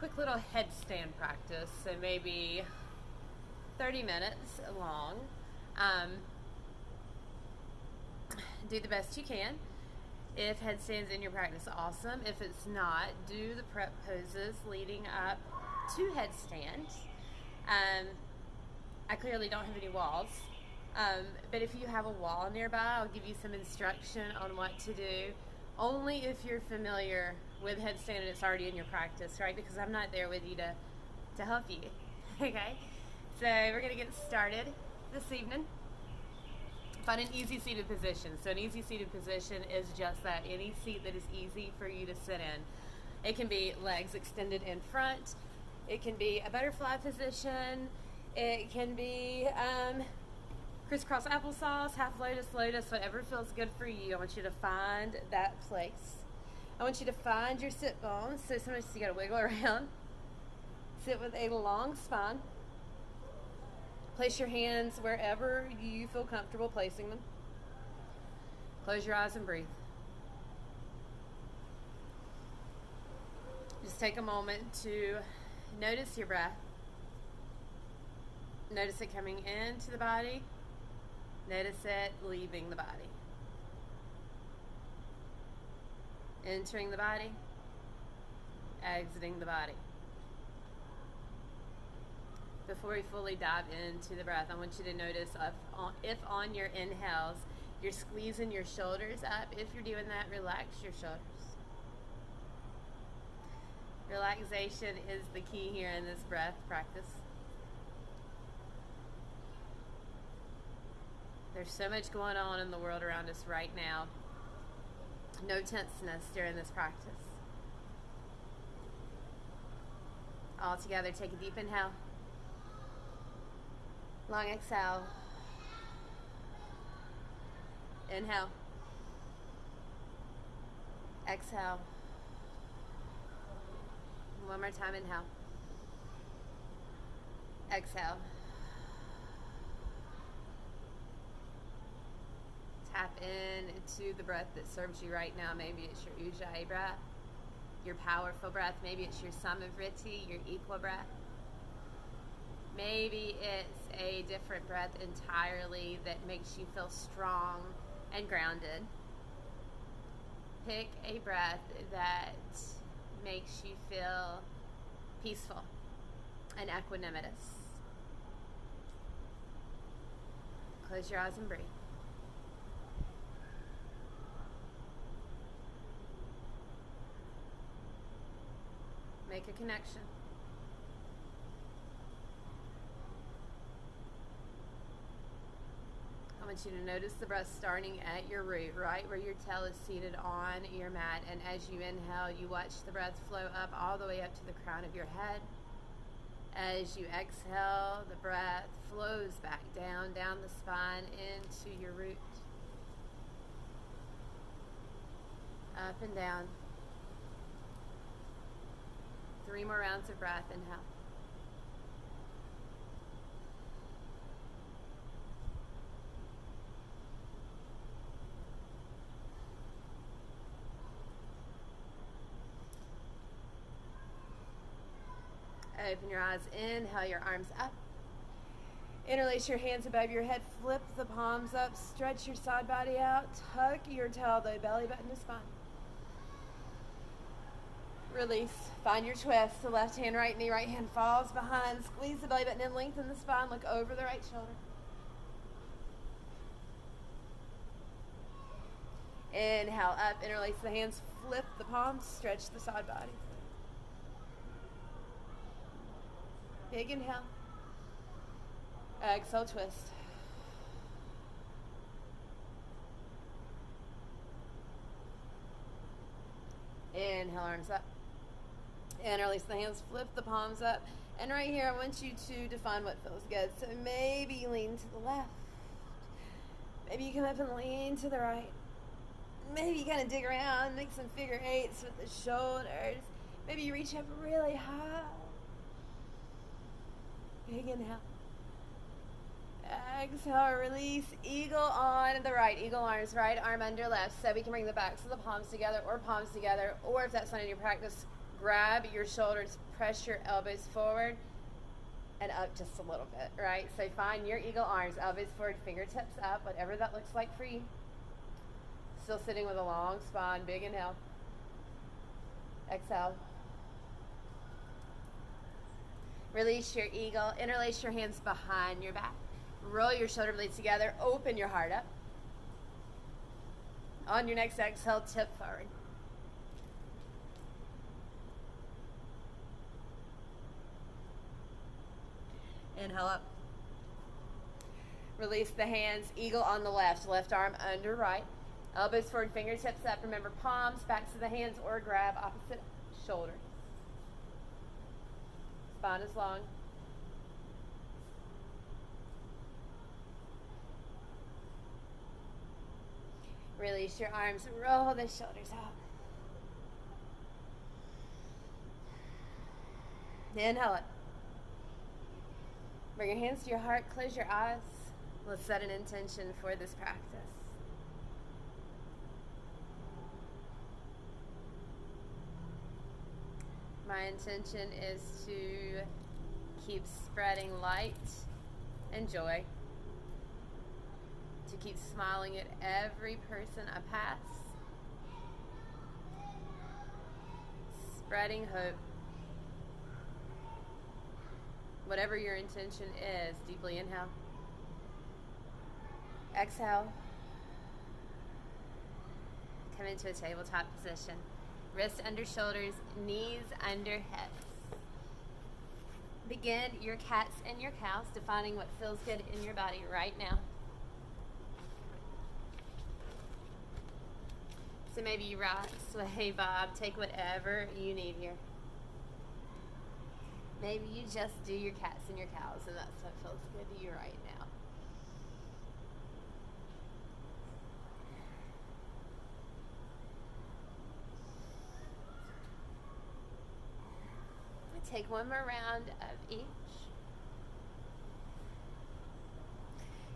quick little headstand practice, so maybe 30 minutes long. Do the best you can. If headstand's in your practice, awesome. If it's not, do the prep poses leading up to headstand. I clearly don't have any walls, but if you have a wall nearby, I'll give you some instruction on what to do, only if you're familiar with headstand and it's already in your practice, right? Because I'm not there with you to help you, okay? So we're going to get started this evening. Find an easy seated position. So an easy seated position is just that, any seat that is easy for you to sit in. It can be legs extended in front. It can be a butterfly position. It can be crisscross applesauce, half lotus, whatever feels good for you. I want you to find that place. I want you to find your sit bones. So sometimes you got to wiggle around. Sit with a long spine. Place your hands wherever you feel comfortable placing them. Close your eyes and breathe. Just take a moment to notice your breath. Notice it coming into the body. Notice it leaving the body. Entering the body. Exiting the body. Before we fully dive into the breath, I want you to notice if on your inhales, you're squeezing your shoulders up. If you're doing that, relax your shoulders. Relaxation is the key here in this breath practice. There's so much going on in the world around us right now. No tenseness during this practice. All together, take a deep inhale. Long exhale. Inhale. Exhale. One more time, inhale. Exhale. Tap into the breath that serves you right now. Maybe it's your Ujjayi breath, your powerful breath. Maybe it's your Samavriti, your equal breath. Maybe it's a different breath entirely that makes you feel strong and grounded. Pick a breath that makes you feel peaceful and equanimous. Close your eyes and breathe. Make a connection. I want you to notice the breath starting at your root, right where your tail is seated on your mat. And as you inhale, you watch the breath flow up all the way up to the crown of your head. As you exhale, the breath flows back down the spine into your root. Up and down. 3 more rounds of breath. Inhale. Open your eyes, inhale your arms up. Interlace your hands above your head, flip the palms up, stretch your side body out, tuck your tailbone, belly button to spine. Release, find your twist, the left hand, right knee, right hand falls behind, squeeze the belly button in, lengthen the spine, look over the right shoulder. Inhale up, interlace the hands, flip the palms, stretch the side body. Big inhale. Exhale, twist. Inhale, arms up. And release the hands, flip the palms up. And right here, I want you to define what feels good. So maybe you lean to the left. Maybe you come up and lean to the right. Maybe you kind of dig around, make some figure eights with the shoulders. Maybe you reach up really high. Big inhale. Exhale, release, eagle on the right. Eagle arms, right arm under left. So we can bring the backs of the palms together, or if that's not in your practice, grab your shoulders, press your elbows forward and up just a little bit, right? So find your eagle arms, elbows forward, fingertips up, whatever that looks like for you. Still sitting with a long spine, big inhale. Exhale. Release your eagle, interlace your hands behind your back. Roll your shoulder blades together, open your heart up. On your next exhale, tip forward. Inhale up. Release the hands, eagle on the left arm under right. Elbows forward, fingertips up. Remember palms, backs of the hands, or grab opposite shoulder. Spine is long. Release your arms, roll the shoulders out. Inhale it. Bring your hands to your heart, close your eyes. Let's set an intention for this practice. My intention is to keep spreading light and joy, to keep smiling at every person I pass, spreading hope. Whatever your intention is, deeply inhale. Exhale. Come into a tabletop position. Wrists under shoulders, knees under hips. Begin your cats and your cows, defining what feels good in your body right now. So maybe you rock, sway, bob, take whatever you need here. Maybe you just do your cats and your cows, and that's what feels good to you right now. Take one more round of each.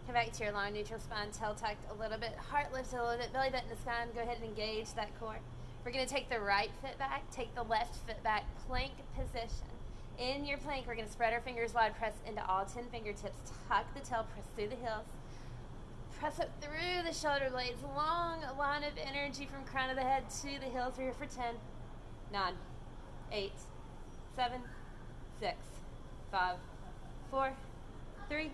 Come back to your long neutral spine, tail tucked a little bit, heart lifted a little bit, belly button to spine. Go ahead and engage that core. We're going to take the right foot back, take the left foot back, plank position. In your plank, we're going to spread our fingers wide, press into all 10 fingertips, tuck the tail, press through the heels. Press up through the shoulder blades, long line of energy from crown of the head to the heels. We're here for 10, 9, 8, 7, 6, 5, 4, 3,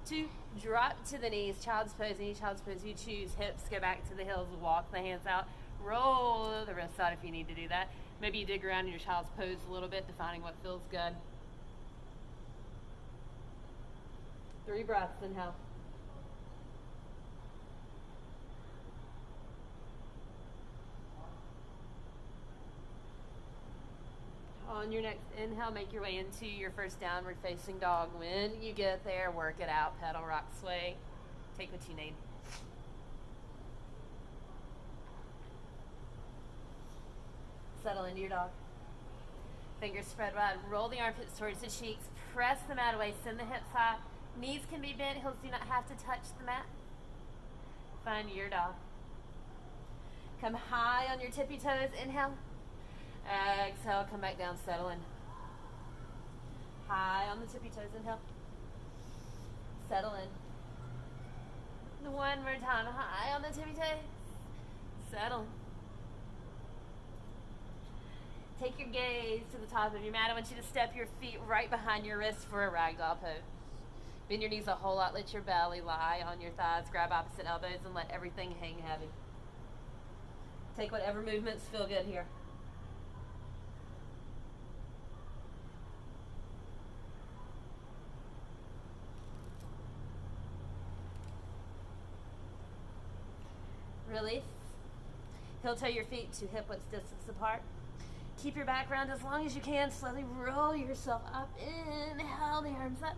2, drop to the knees, child's pose, any child's pose you choose. Hips go back to the heels, walk the hands out, roll the wrists out if you need to do that. Maybe you dig around in your child's pose a little bit, defining what feels good. 3 breaths, inhale. On your next inhale, make your way into your first downward facing dog. When you get there, work it out. Pedal, rock, sway. Take what you need. Settle into your dog. Fingers spread wide. Roll the armpits towards the cheeks. Press the mat away. Send the hips high. Knees can be bent. Heels do not have to touch the mat. Find your dog. Come high on your tippy toes. Inhale. Exhale, come back down, settle in. High on the tippy toes, inhale. Settle in. One more time, high on the tippy toes. Settle. Take your gaze to the top of your mat. I want you to step your feet right behind your wrists for a ragdoll pose. Bend your knees a whole lot, let your belly lie on your thighs, grab opposite elbows and let everything hang heavy. Take whatever movements feel good here. Release. Heel toe your feet to hip width distance apart. Keep your back round as long as you can. Slowly roll yourself up. Inhale the arms up.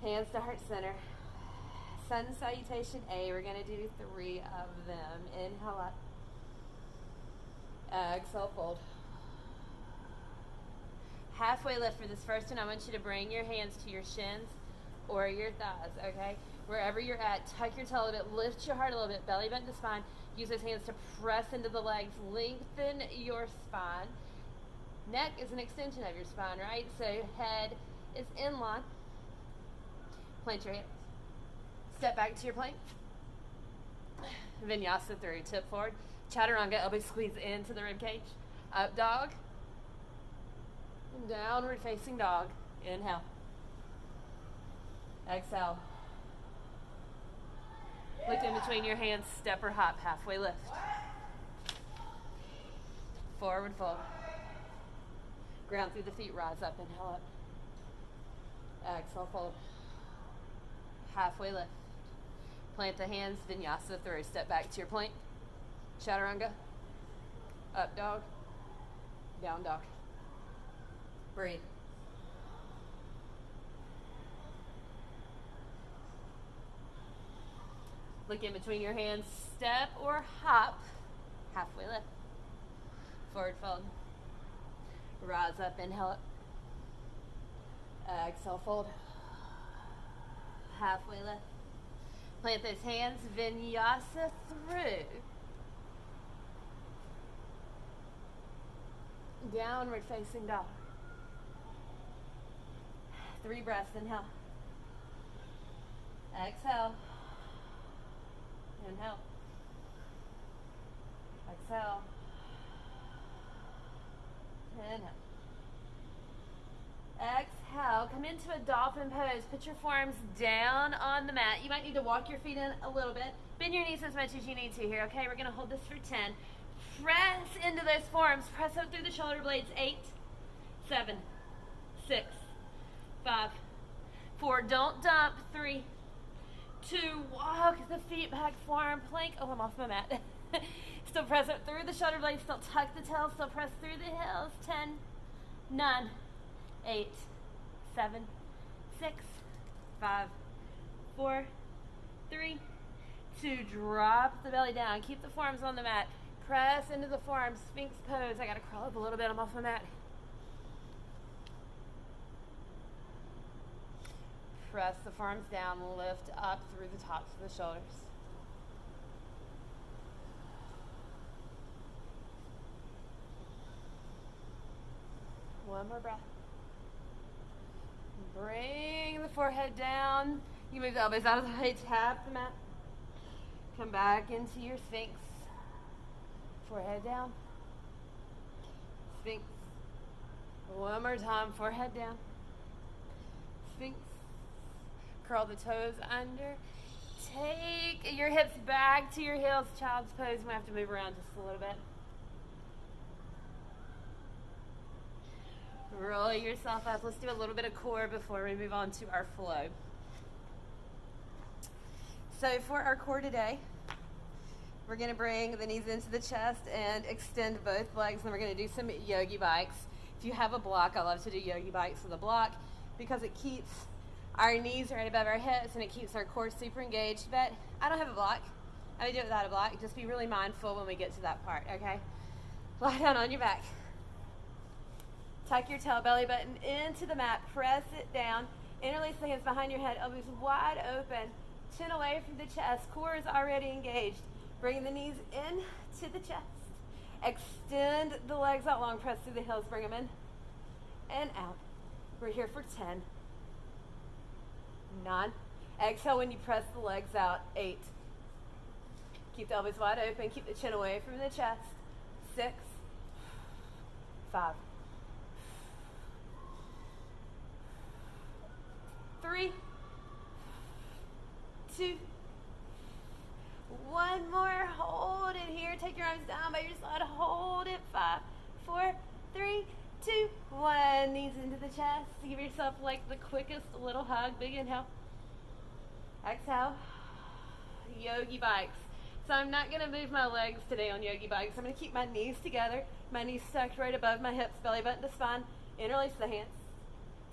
Hands to heart center. Sun salutation A. We're going to do 3 of them. Inhale up. Exhale, fold. Halfway lift for this first one. I want you to bring your hands to your shins or your thighs, okay? Wherever you're at, tuck your tail a bit, lift your heart a little bit, belly button to spine. Use those hands to press into the legs, lengthen your spine. Neck is an extension of your spine, right? So head is in line. Plant your hands. Step back to your plank. Vinyasa through, tip forward. Chaturanga, elbow squeeze into the rib cage. Up dog. Downward facing dog. Inhale. Exhale. Look in between your hands, step or hop, halfway lift. Forward fold. Ground through the feet, rise up, inhale up. Exhale, fold. Halfway lift. Plant the hands, vinyasa through. Step back to your plank. Chaturanga. Up dog. Down dog. Breathe. Look in between your hands, step or hop. Halfway lift. Forward fold. Rise up, inhale up. Exhale, fold. Halfway lift. Plant those hands, vinyasa through. Downward facing dog. 3 breaths, inhale. Exhale. Inhale. Exhale. Inhale. Exhale. Come into a dolphin pose. Put your forearms down on the mat. You might need to walk your feet in a little bit. Bend your knees as much as you need to here, okay? We're going to hold this for 10. Press into those forearms. Press up through the shoulder blades. 8, 7, 6, 5, 4. Don't dump. 3, 2. Walk the feet back, forearm plank. Oh, I'm off my mat. Still press up through the shoulder blades. Still tuck the tail. Still press through the heels. 10, 9, 8, 7, 6, 5, 4, 3, 2. Drop the belly down. Keep the forearms on the mat. Press into the forearms. Sphinx pose. I got to crawl up a little bit. I'm off my mat. Press the forearms down. Lift up through the tops of the shoulders. One more breath. Bring the forehead down. You move the elbows out of the way. Tap the mat. Come back into your Sphinx. Forehead down. Sphinx. One more time. Forehead down. Sphinx. Curl the toes under. Take your hips back to your heels. Child's pose. We have to move around just a little bit. Roll yourself up. Let's do a little bit of core before we move on to our flow. So for our core today, we're going to bring the knees into the chest and extend both legs, and we're going to do some yogi bikes. If you have a block, I love to do yogi bikes with a block because it keeps our knees right above our hips and it keeps our core super engaged. But I don't have a block. I would do it without a block. Just be really mindful when we get to that part, okay? Lie down on your back. Tuck your tail, belly button into the mat. Press it down. Interlace the hands behind your head. Elbows wide open. Chin away from the chest. Core is already engaged. Bring the knees in to the chest. Extend the legs out long. Press through the heels. Bring them in and out. We're here for 10. 9. Exhale when you press the legs out. 8. Keep the elbows wide open. Keep the chin away from the chest. 6. 5. 3, 2, 1 more. Hold it here. Take your arms down by your side. Hold it. 5, 4, 3, 2, 1. Knees into the chest. Give yourself like the quickest little hug. Big inhale. Exhale. Yogi bikes. So I'm not going to move my legs today on yogi bikes. I'm going to keep my knees together. My knees stuck right above my hips. Belly button to spine. Interlace the hands.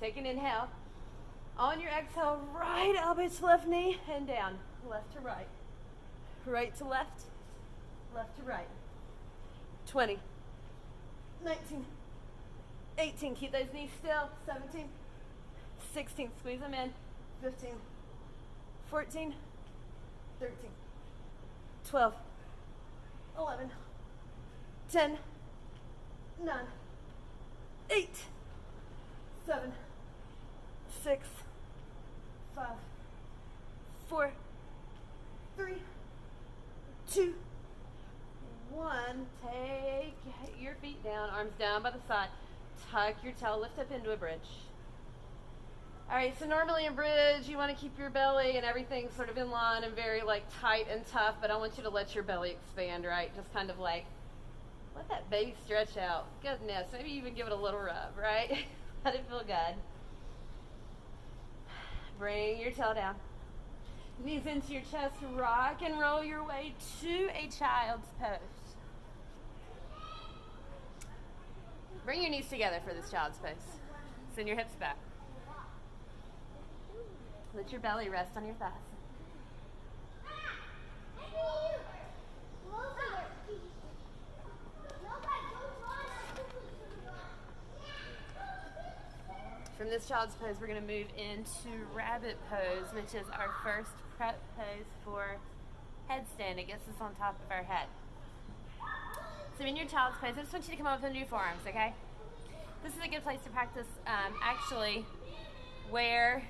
Take an inhale. On your exhale, right elbow to left knee and down. Left to right. Right to left. Left to right. 20. 19. 18. Keep those knees still. 17. 16. Squeeze them in. 15. 14, 13, 12, 11, 10, 9, 8, 7, 6, 5, 4, 3, 2, 1. Take your feet down, arms down by the side. Tuck your tail, lift up into a bridge. All right, so normally in bridge, you want to keep your belly and everything sort of in line and very like tight and tough, but I want you to let your belly expand, right? Just kind of like, let that baby stretch out. Goodness, maybe even give it a little rub, right? Let it feel good. Bring your tail down. Knees into your chest, rock and roll your way to a child's pose. Bring your knees together for this child's pose. Send your hips back. Let your belly rest on your thighs. From this child's pose, we're going to move into rabbit pose, which is our first prep pose for headstand. It gets us on top of our head. So in your child's pose, I just want you to come up and do forearms, okay? This is a good place to practice actually where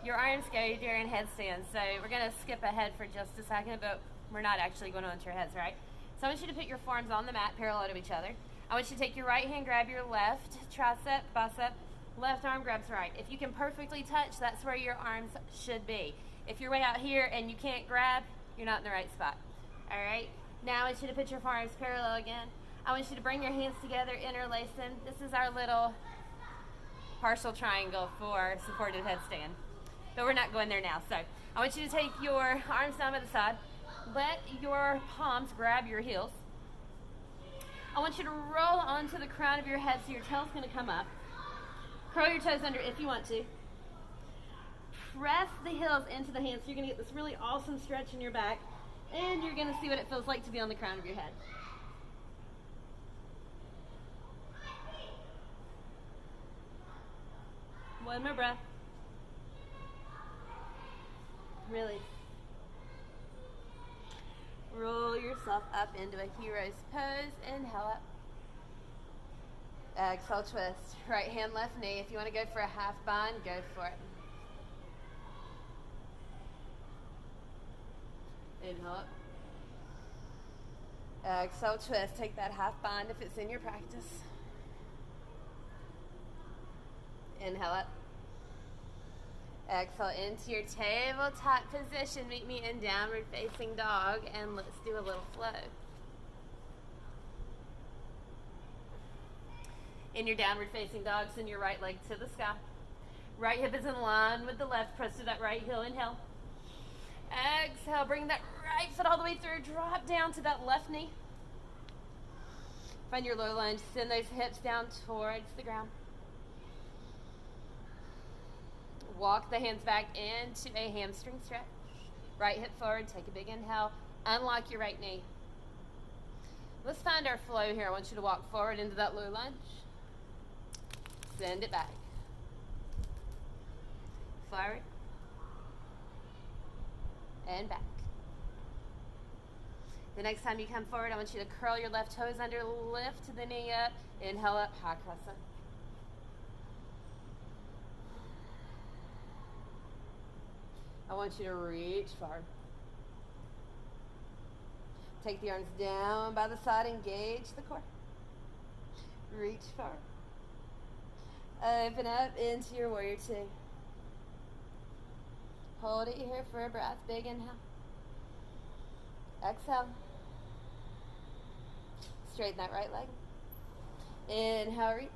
your arms go during headstand. So we're going to skip ahead for just a second, but we're not actually going on to your heads, right? So I want you to put your forearms on the mat parallel to each other. I want you to take your right hand, grab your left tricep, bicep, left arm grabs right. If you can perfectly touch, that's where your arms should be. If you're way out here and you can't grab, you're not in the right spot. All right? Now I want you to put your forearms parallel again. I want you to bring your hands together, interlace them. This is our little partial triangle for supported headstand. But we're not going there now. So I want you to take your arms down by the side. Let your palms grab your heels. I want you to roll onto the crown of your head so your tail's going to come up. Curl your toes under if you want to. Press the heels into the hands so you're going to get this really awesome stretch in your back. And you're going to see what it feels like to be on the crown of your head. One more breath. Release. Roll yourself up into a hero's pose. Inhale up. Exhale, twist. Right hand, left knee. If you want to go for a half bind, go for it. Inhale up. Exhale, twist. Take that half bind if it's in your practice. Inhale up. Exhale into your tabletop position. Meet me in downward facing dog, and let's do a little flow. In your downward facing dog, send your right leg to the sky. Right hip is in line with the left. Press to that right heel. Inhale. Exhale. Bring that right foot all the way through. Drop down to that left knee. Find your low lunge. Send those hips down towards the ground. Walk the hands back into a hamstring stretch. Right hip forward. Take a big inhale. Unlock your right knee. Let's find our flow here. I want you to walk forward into that low lunge. Send it back. Forward. And back. The next time you come forward, I want you to curl your left toes under, lift the knee up, inhale up, high crescent. I want you to reach forward. Take the arms down by the side, engage the core. Reach forward. Open up into your warrior two. Hold it here for a breath. Big inhale. Exhale. Straighten that right leg. Inhale, reach.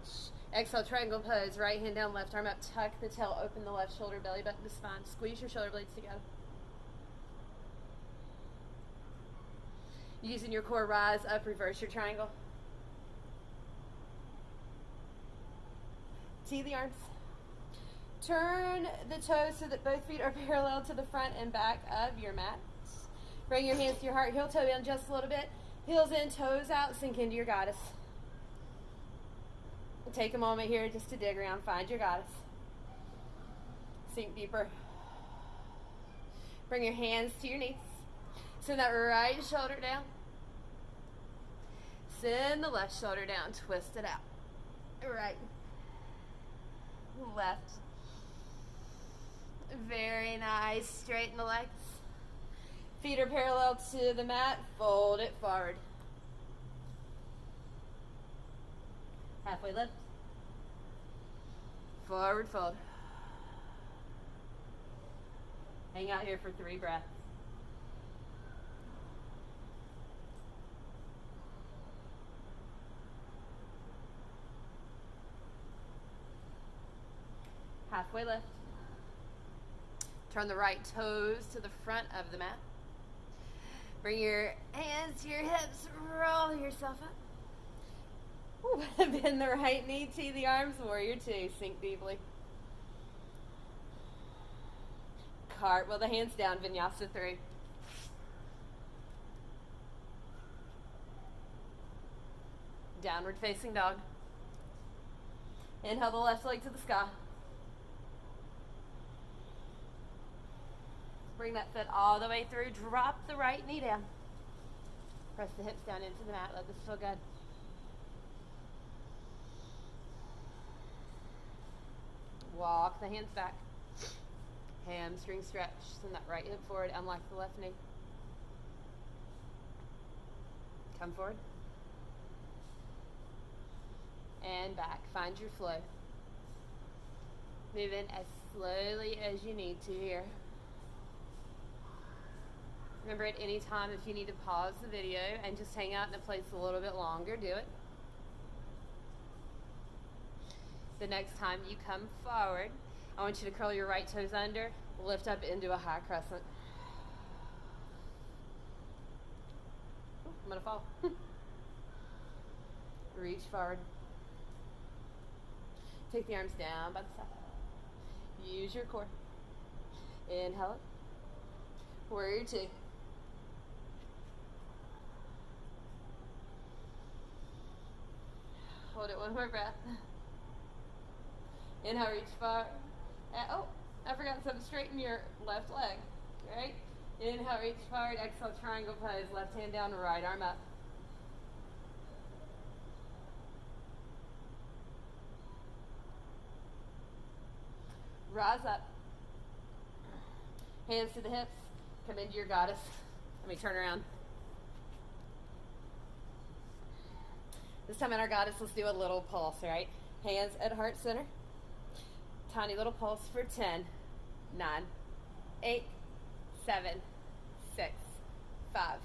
Exhale, triangle pose. Right hand down, left arm up. Tuck the tail, open the left shoulder, belly button to spine. Squeeze your shoulder blades together. Using your core, rise up, reverse your triangle. Tee the arms. Turn the toes so that both feet are parallel to the front and back of your mat. Bring your hands to your heart, heel toe in just a little bit. Heels in, toes out, sink into your goddess. Take a moment here just to dig around, find your goddess. Sink deeper. Bring your hands to your knees. Send that right shoulder down. Send the left shoulder down. Twist it out. Right. Left. Very nice. Straighten the legs. Feet are parallel to the mat. Fold it forward. Halfway lift. Forward fold. Hang out here for 3 breaths. Halfway lift. Turn the right toes to the front of the mat. Bring your hands to your hips. Roll yourself up. Ooh, bend the right knee to the arms. Warrior 2. Sink deeply. Cartwheel the hands down. Vinyasa 3. Downward facing dog. Inhale the left leg to the sky. Bring that foot all the way through. Drop the right knee down. Press the hips down into the mat. Let this feel good. Walk the hands back. Hamstring stretch. Send that right hip forward. Unlock the left knee. Come forward. And back. Find your flow. Move in as slowly as you need to here. Remember, at any time, if you need to pause the video and just hang out in a place a little bit longer, do it. The next time you come forward, I want you to curl your right toes under, lift up into a high crescent. Ooh, I'm gonna fall. Reach forward. Take the arms down by the side. Use your core. Inhale it. Warrior 2. Hold it, one more breath. Inhale, reach forward. Oh, I forgot something. Straighten your left leg. Right? Inhale, reach forward. Exhale, triangle pose. Left hand down, right arm up. Rise up. Hands to the hips. Come into your goddess. Let me turn around. This time in our goddess, let's do a little pulse, right? Hands at heart center. Tiny little pulse for 10, 9, 8, 7, 6, 5,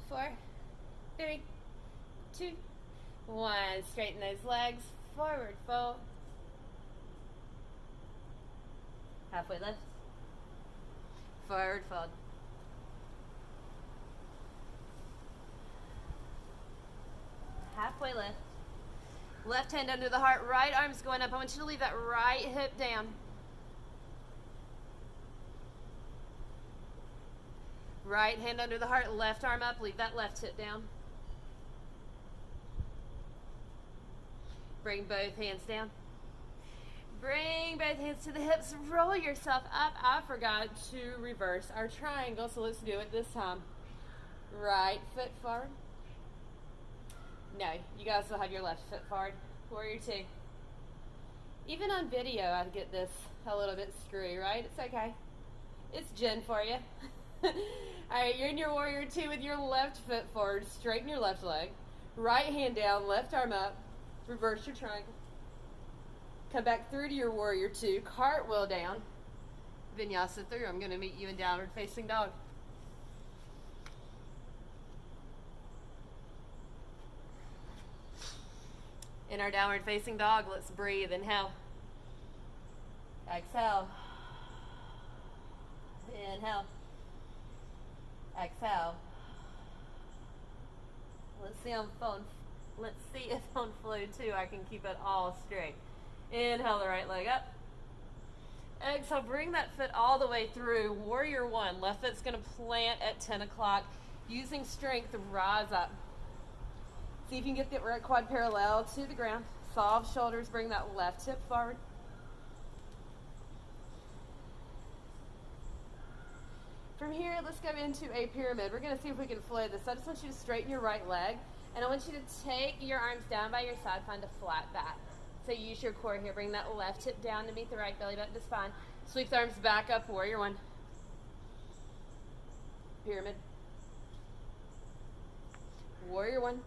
4, 3, 2, 1. Straighten those legs. Forward fold. Halfway lift. Forward fold. Halfway lift. Left hand under the heart, right arm's going up. I want you to leave that right hip down. Right hand under the heart, left arm up, leave that left hip down. Bring both hands down. Bring both hands to the hips, roll yourself up. I forgot to reverse our triangle, so let's do it this time. Right foot forward. No, you guys will have your left foot forward. Warrior 2. Even on video, I get this a little bit screwy, right? It's okay. It's Jen for you. All right, you're in your Warrior 2 with your left foot forward. Straighten your left leg. Right hand down, left arm up. Reverse your triangle. Come back through to your Warrior 2. Cartwheel down. Vinyasa 3. I'm going to meet you in downward facing dog. In our downward facing dog, let's breathe. Inhale. Exhale. Inhale. Exhale. Let's see if on flow 2 I can keep it all straight. Inhale the right leg up. Exhale, bring that foot all the way through. Warrior 1. Left foot's going to plant at 10 o'clock. Using strength, rise up. See if you can get the right quad parallel to the ground. Soft shoulders, bring that left hip forward. From here, let's go into a pyramid. We're gonna see if we can flow this. I just want you to straighten your right leg, and I want you to take your arms down by your side, find a flat back. So use your core here. Bring that left hip down to meet the right belly button to spine. Sweep the arms back up, warrior one. Pyramid. Warrior one.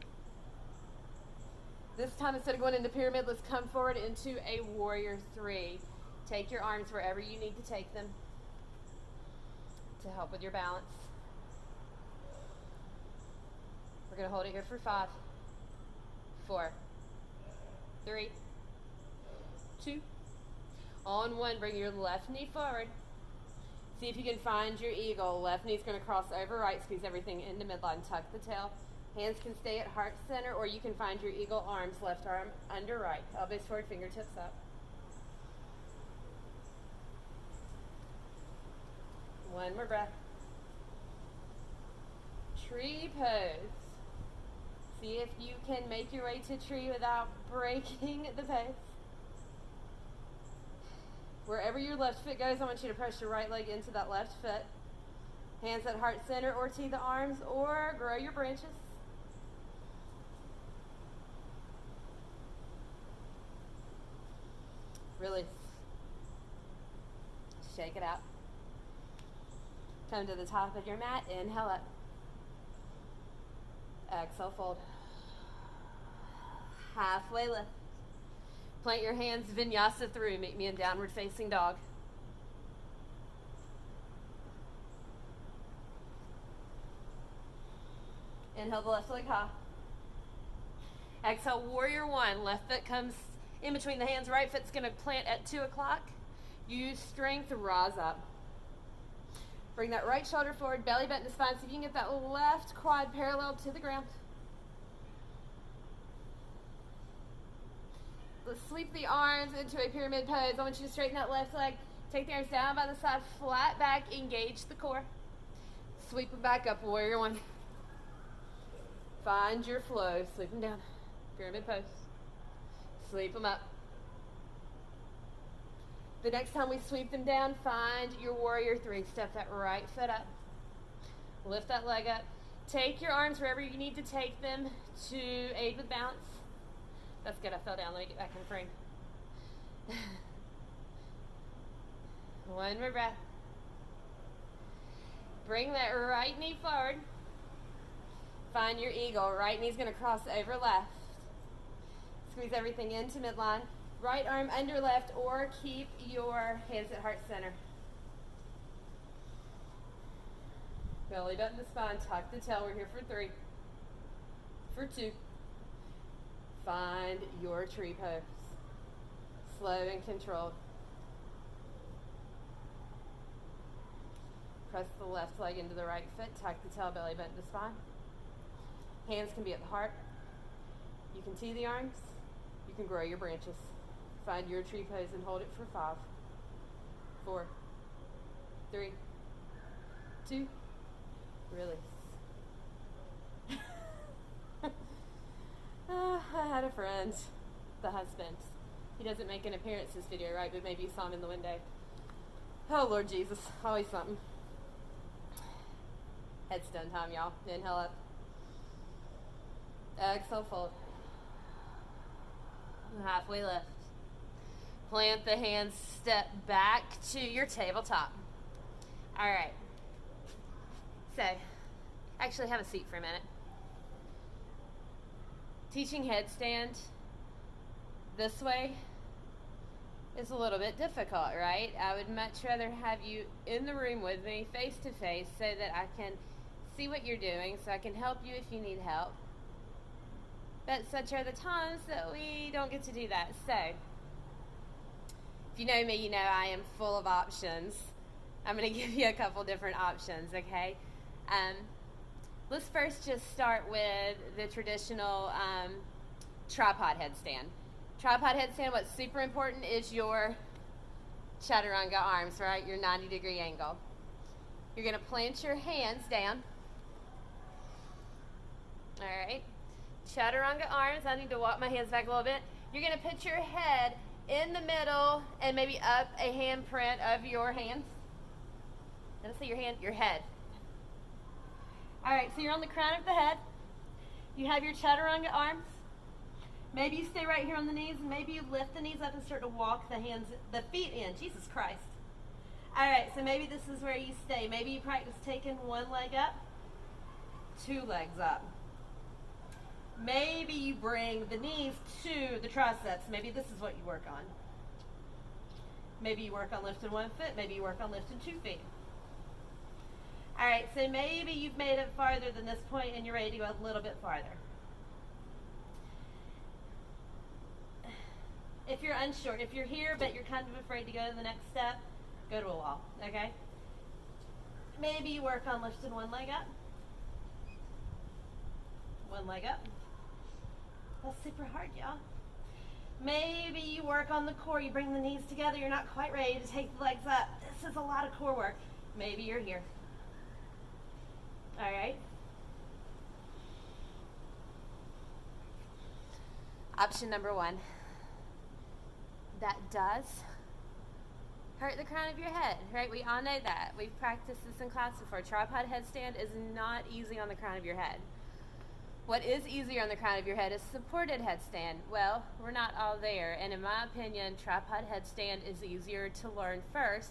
This time, instead of going into pyramid, let's come forward into a warrior three. Take your arms wherever you need to take them to help with your balance. We're going to hold it here for 5, 4, 3, 2. On 1, bring your left knee forward. See if you can find your eagle. Left knee's going to cross over right, squeeze everything into midline, tuck the tail. Hands can stay at heart center, or you can find your eagle arms, left arm under right. Elbows forward, fingertips up. One more breath. Tree pose. See if you can make your way to tree without breaking the pose. Wherever your left foot goes, I want you to press your right leg into that left foot. Hands at heart center, or tee the arms, or grow your branches. Release. Shake it out. Come to the top of your mat. Inhale up. Exhale, fold. Halfway lift. Plant your hands, vinyasa through. Meet me in downward facing dog. Inhale the left leg high. Exhale, warrior one. Left foot comes in between the hands. Right foot's going to plant at 2 o'clock. Use strength, rise up. Bring that right shoulder forward, belly button to spine. See if you can get that left quad parallel to the ground. Let's sweep the arms into a pyramid pose. I want you to straighten that left leg. Take the arms down by the side, flat back, engage the core. Sweep them back up, warrior one. Find your flow, sweep them down. Pyramid pose. Sweep them up. The next time we sweep them down, find your warrior three. Step that right foot up. Lift that leg up. Take your arms wherever you need to take them to aid with balance. That's good, I fell down. Let me get back in frame. One more breath. Bring that right knee forward. Find your eagle. Right knee's going to cross over left. Squeeze everything into midline. Right arm under left, or keep your hands at heart center. Belly button to spine. Tuck the tail. We're here for 3, for 2. Find your tree pose. Slow and controlled. Press the left leg into the right foot. Tuck the tail, belly button to spine. Hands can be at the heart. You can tee the arms. You can grow your branches. Find your tree pose and hold it for 5, 4, 3, 2. Release. I had a friend, the husband. He doesn't make an appearance this video, right? But maybe you saw him in the window. Oh, Lord Jesus. Always something. Headstand time, y'all. Inhale up. Exhale, fold. Halfway lift. Plant the hands, step back to your tabletop. All right. So, actually have a seat for a minute. Teaching headstand this way is a little bit difficult, right? I would much rather have you in the room with me, face to face, so that I can see what you're doing, so I can help you if you need help. But such are the times that we don't get to do that. So, if you know me, you know I am full of options. I'm going to give you a couple different options, okay? Let's first just start with the traditional tripod headstand. Tripod headstand, what's super important is your chaturanga arms, right? Your 90-degree angle. You're going to plant your hands down. All right. Chaturanga arms. I need to walk my hands back a little bit. You're going to put your head in the middle and maybe up a handprint of your hands. Let us see your hand, your head. All right, so you're on the crown of the head. You have your chaturanga arms. Maybe you stay right here on the knees, and maybe you lift the knees up and start to walk the feet in. Jesus Christ. All right, so maybe this is where you stay. Maybe you practice taking one leg up, two legs up. Maybe you bring the knees to the triceps. Maybe this is what you work on. Maybe you work on lifting one foot. Maybe you work on lifting 2 feet. All right, so maybe you've made it farther than this point and you're ready to go a little bit farther. If you're unsure, if you're here but you're kind of afraid to go to the next step, go to a wall, okay? Maybe you work on lifting one leg up. One leg up. That's super hard, y'all. Maybe you work on the core. You bring the knees together. You're not quite ready to take the legs up. This is a lot of core work. Maybe you're here. All right. Option number 1. That does hurt the crown of your head, right? We all know that. We've practiced this in class before. Tripod headstand is not easy on the crown of your head. What is easier on the crown of your head is supported headstand. Well, we're not all there, and in my opinion, tripod headstand is easier to learn first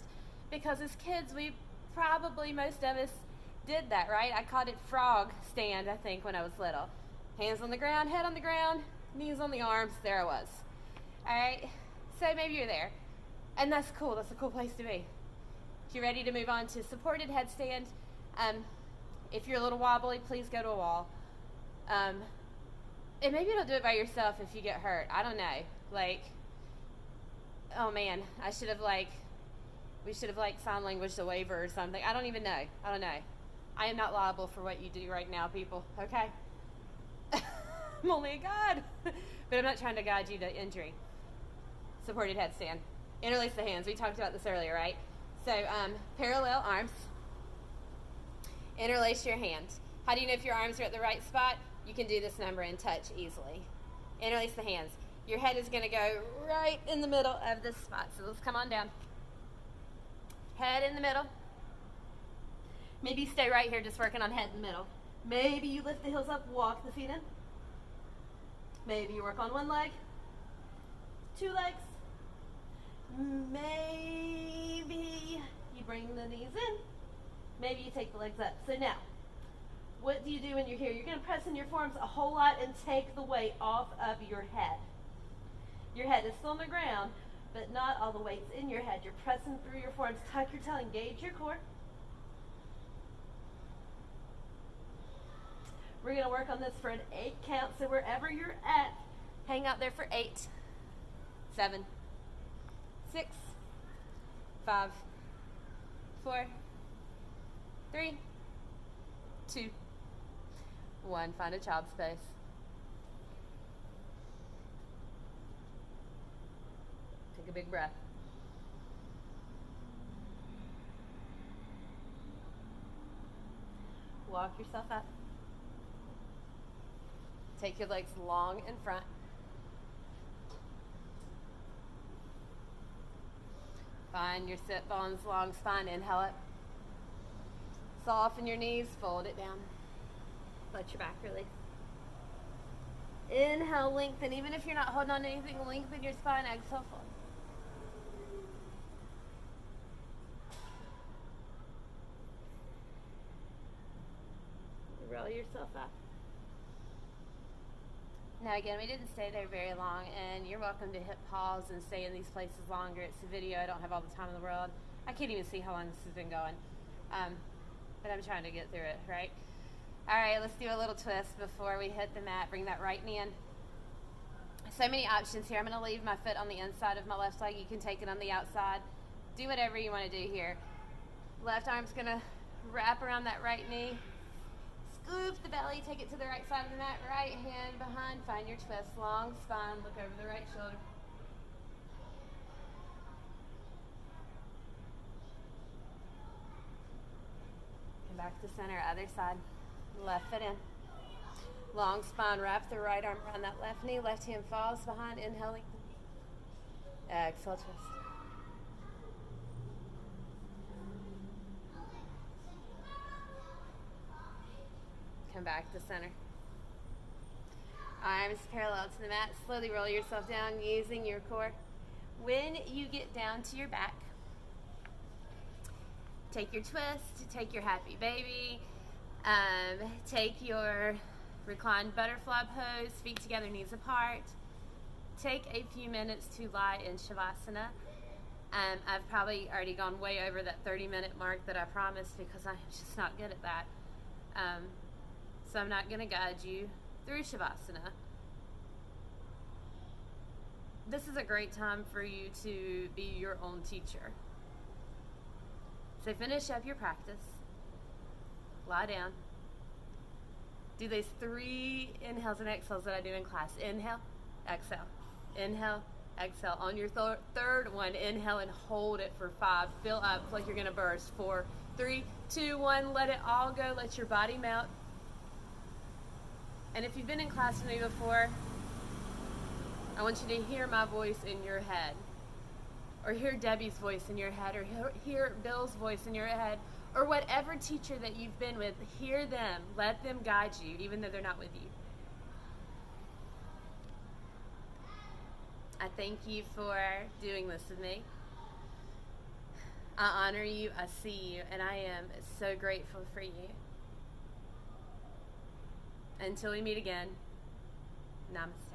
because as kids, most of us did that, right? I called it frog stand, I think, when I was little. Hands on the ground, head on the ground, knees on the arms, there I was. All right, so maybe you're there, and that's cool. That's a cool place to be. If you're ready to move on to supported headstand, if you're a little wobbly, please go to a wall. And maybe don't do it by yourself if you get hurt. I don't know. Like, oh man, we should have sign language the waiver or something. I don't even know. I don't know. I am not liable for what you do right now, people. Okay? I'm only a guide. But I'm not trying to guide you to injury. Supported headstand. Interlace the hands. We talked about this earlier, right? So, parallel arms. Interlace your hands. How do you know if your arms are at the right spot? You can do this number and touch easily. Interlace the hands. Your head is going to go right in the middle of this spot. So let's come on down. Head in the middle. Maybe you stay right here just working on head in the middle. Maybe you lift the heels up, walk the feet in. Maybe you work on one leg, 2 legs. Maybe you bring the knees in. Maybe you take the legs up. So now, what do you do when you're here? You're going to press in your forearms a whole lot and take the weight off of your head. Your head is still on the ground, but not all the weight's in your head. You're pressing through your forearms. Tuck your tail, engage your core. We're going to work on this for an 8 count. So wherever you're at, hang out there for 8, 7, 6, 5, 4, 3, 2, 1. Find a child's pose. Take a big breath. Walk yourself up. Take your legs long in front. Find your sit bones, long spine. Inhale it. Soften your knees, fold it down. Let your back release. Inhale, lengthen. Even if you're not holding on to anything, lengthen your spine. Exhale, fold. Roll yourself up. Now again, we didn't stay there very long, and you're welcome to hit pause and stay in these places longer. It's a video. I don't have all the time in the world. I can't even see how long this has been going. But I'm trying to get through it, right? All right, let's do a little twist before we hit the mat. Bring that right knee in. So many options here. I'm going to leave my foot on the inside of my left leg. You can take it on the outside. Do whatever you want to do here. Left arm's going to wrap around that right knee. Scoop the belly, take it to the right side of the mat, right hand behind, find your twist, long spine, look over the right shoulder. Come back to center, other side, left foot in. Long spine, wrap the right arm around that left knee, left hand falls behind, inhaling. Exhale, twist. come back to center. Arms parallel to the mat. Slowly roll yourself down using your core. When you get down to your back, take your twist, take your happy baby, take your reclined butterfly pose, feet together, knees apart. Take a few minutes to lie in Shavasana. I've probably already gone way over that 30-minute mark that I promised because I'm just not good at that. So I'm not going to guide you through Shavasana. This is a great time for you to be your own teacher. So finish up your practice. Lie down. Do these 3 inhales and exhales that I do in class. Inhale, exhale. Inhale, exhale. On your third one, inhale and hold it for 5. Fill up like you're going to burst. 4, 3, 2, 1. Let it all go. Let your body melt. And if you've been in class with me before, I want you to hear my voice in your head, or hear Debbie's voice in your head, or hear Bill's voice in your head, or whatever teacher that you've been with. Hear them. Let them guide you, even though they're not with you. I thank you for doing this with me. I honor you, I see you, and I am so grateful for you. Until we meet again, namaste.